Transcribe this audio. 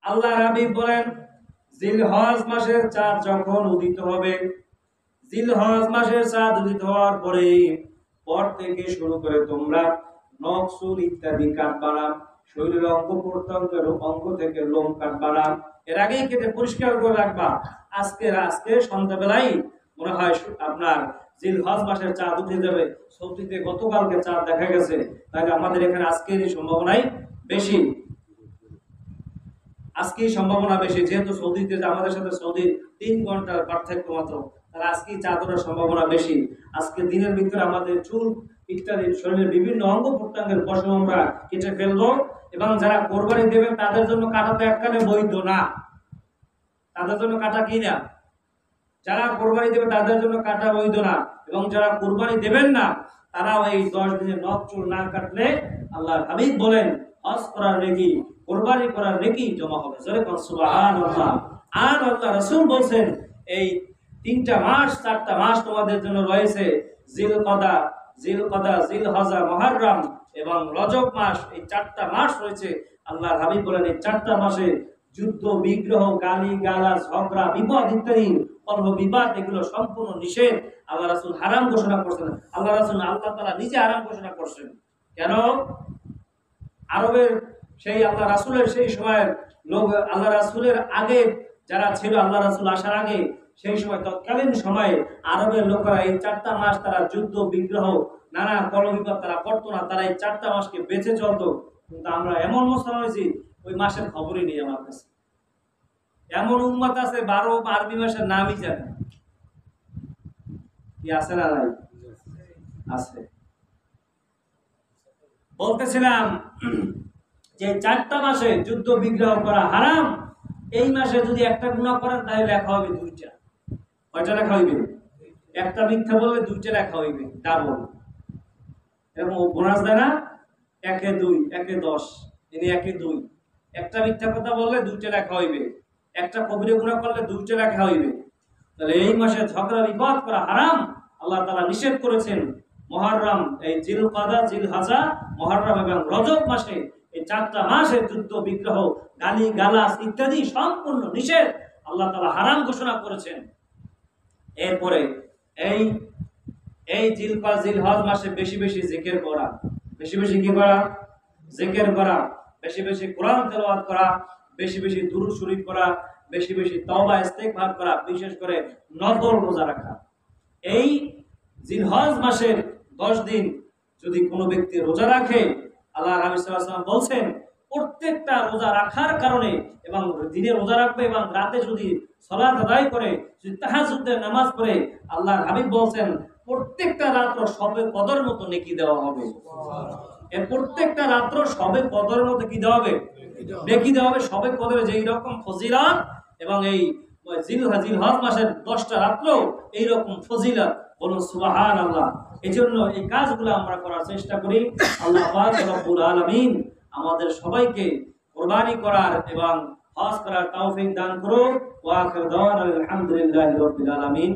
আল্লাহর হাবিব বলেন, জিলহজ মাসের চাঁদ যখন উদিত হবে, জিলহজ মাসের চাঁদ উদিত হওয়ার পর থেকে শুরু করে তোমরা নখ চুল ইত্যাদি কাটবা না, শরীরের অঙ্গ প্রত্যঙ্গের অঙ্গ থেকে লোম কাটবা না, এর আগেই কেটে পরিষ্কার করে রাখবা। আজকে সন্ধ্যাবেলায় মনে হয় আপনার জিলহজ মাসের চাঁদ উঠে যাবে। সৌদিতে গতকালকে চাঁদ দেখা গেছে, তাহলে আমাদের এখানে আজকেরই সম্ভাবনাই বেশি। আজকেই সম্ভাবনা বেশি, যেহেতু সৌদিতে আমাদের সাথে সৌদির 3 ঘন্টার পার্থক্য মাত্র, তাহলে আজকেই চাঁদ ওঠার সম্ভাবনা বেশি। আজকে দিনের ভিতরে আমাদের চুল ইত্যাদি শরীরের বিভিন্ন অঙ্গ প্রত্যঙ্গের পশম আমরা কেটে ফেলবো। এবং যারা কোরবানি দেবেন তাদের জন্য কাটা তো এককালে বৈধ না, তাদের জন্য কাটা কি না, যারা কোরবানি দেবে তাদের জন্য কাটা বৈধ না। এবং যারা কোরবানি দেবেন না তারাও এই 10 দিনে নখ চুল না কাটলে আল্লাহর হাবিব বলেন হজ করার নেকি, কোরবানি করার নেকি জমা হবে। সুবহানাল্লাহ। আর আল্লাহ রাসূল বলেন এই 3টা মাস 4টা মাস তোমাদের জন্য রয়েছে, জিলকদা, জিলহজ্জা, মুহররম এবং রজব মাস। এই 4টা মাস রয়েছে। আল্লাহর হাবিব বলেন এই 4টা মাসে যুদ্ধ, বিগ্রহ, গালি গালাজ, ঝগড়া, বিপদ ইত্যাদি কলহ বিবাদ এগুলো সম্পূর্ণ নিষেধ। আল্লাহ রাসূল হারাম ঘোষণা করছেন। আল্লাহ তাআলা নিজে হারাম ঘোষণা করছেন। কেন? আরবের সেই আল্লাহ রাসূলের সেই সময়ের লোক, আল্লাহ রাসূলের আগে যারা ছিল, আল্লাহ রাসূল আসার আগে সেই সময় তৎকালীন সময়ে আরবের লোকেরা এই 4টা মাস তারা যুদ্ধ, বিগ্রহ, নানা কলহ বিবাদ তারা করতো না। তারা এই 4টা মাসকে বেঁচে চলতো। কিন্তু আমরা এমন মুসলমান হয়েছি ওই মাসের খবরই নেই আমার কাছে। এমন উম্মত আছে 12 আরবি মাসের নামই জানে না। কি আছে না নাই? আছে। বলতেছিলাম যে 4টা মাসে যুদ্ধ বিগ্রহ করা হারাম। এই মাসে যদি একটা গুনাহ করেন তাহলে লেখা হবে 2টা। কয়টা লেখা হইবে? একটা মিথ্যা বললে 2টা লেখা হইবে, ডাবল। এরকম বোনাস দেয় না, 1 এ 2, 1 এ 10, ইনি 1 এ 2। একটা মিথ্যা কথা বললে 2টা লেখা হইবে, একটা কবিরা গুনাহ করলে 2টা লেখা হইবে। তাহলে এই মাসে ঝগড়া বিবাদ করা হারাম। আল্লাহ তাআলা নিষেধ করেছেন। মুহররম, এই জিলকদা, জিলহজ্জা, মুহররম এবং রজব মাসে এই 4টা মাসে যুদ্ধ, বিগ্রহ, গালি গালাজ ইত্যাদি সম্পূর্ণ নিষেধ। আল্লাহ তাআলা হারাম ঘোষণা করেছেন। এরপরে এই জিলহজ মাসে বেশি বেশি জিকির করা, বেশি বেশি কি করা? জিকির করা, বেশি বেশি কোরআন তেলাওয়াত করা, বেশি বেশি দুরূদ শরীফ করা, বেশি বেশি তওবা ইস্তেগফার করা, বিশেষ করে নফল রোজা রাখা। এই জিলহজ মাসের 10 দিন যদি কোনো ব্যক্তি রোজা রাখে, আল্লাহর হাবিব সাল্লাল্লাহু আলাইহি ওয়াসাল্লাম বলছেন প্রত্যেকটা রোজা রাখার কারণে, এবং দিনে রোজা রাখবে এবং রাতে যদি সালাত আদায় করে, যদি তাহাজ্জুদের নামাজ পড়ে, আল্লাহর হাবিব বলছেন প্রত্যেকটা রাত্র শবে কদর মতো নেকি দেওয়া হবে। এর প্রত্যেকটা রাত্র শবে কদর মতো কি দেওয়া হবে? নেকি দেওয়া হবে। শবে কদরে যেই রকম ফজিলত এবং এই জিলহজ মাসের 10টা রাত্র এই রকম ফজিলত, বলুন সুবহানাল্লাহ। এজন্য এই কাজগুলো আমরা করার চেষ্টা করি। আল্লাহ পাক রব্বুল আলামিন আমাদের সবাইকে কুরবানি করার এবং হজ করার তৌফিক দান করুন। ওয়া আখিরু দাওয়ানা আলহামদুলিল্লাহি রাব্বিল আলামিন।